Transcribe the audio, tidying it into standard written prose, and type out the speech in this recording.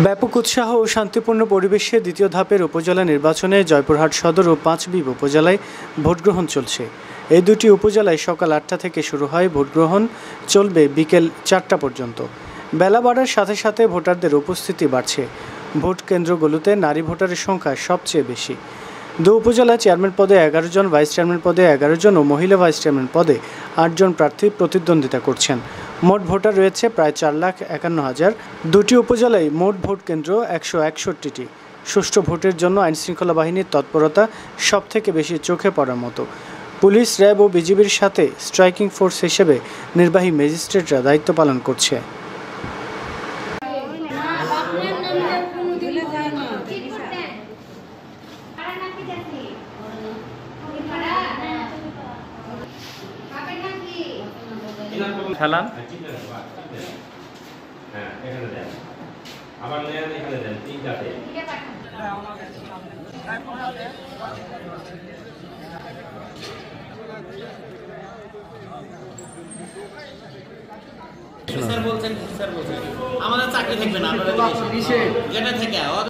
ব্যাপক উৎসাহ ও শান্তিপূর্ণ পরিবেশে দ্বিতীয় ধাপের উপজেলা নির্বাচনে জয়পুরহাট সদর ও পাঁচবিবি উপজেলায় ভোটগ্রহণ চলছে। এই দুটি উপজেলায় সকাল ৮টা থেকে শুরু হয় ভোটগ্রহণ, চলবে বিকেল ৪টা পর্যন্ত। বেলা বাড়ার সাথে সাথে ভোটারদের উপস্থিতি বাড়ছে। ভোট কেন্দ্রগুলোতে নারী ভোটারের সংখ্যা সবচেয়ে বেশি। দু উপজেলা চেয়ারম্যান পদে ১১ জন, ভাইস চেয়ারম্যান পদে ১১ জন ও মহিলা ভাইস চেয়ারম্যান পদে ৮ জন প্রার্থী প্রতিদ্বন্দ্বিতা করছেন। মোট ভোটার রয়েছে প্রায় ৪,৫১,০০০। দুটি উপজেলায় মোট ভোট কেন্দ্র ১৬১টি। সুষ্ঠু ভোটের জন্য আইনশৃঙ্খলা বাহিনীর তৎপরতা সবথেকে বেশি চোখে পড়ার মতো। পুলিশ, র্যাব ও বিজিবির সাথে স্ট্রাইকিং ফোর্স হিসেবে নির্বাহী ম্যাজিস্ট্রেটরা দায়িত্ব পালন করছে। ফেলান আবার এখানে দেন তিনটাতে স্যার বলছেন আমাদের চাকরি থাকবে না, যেটা থেকে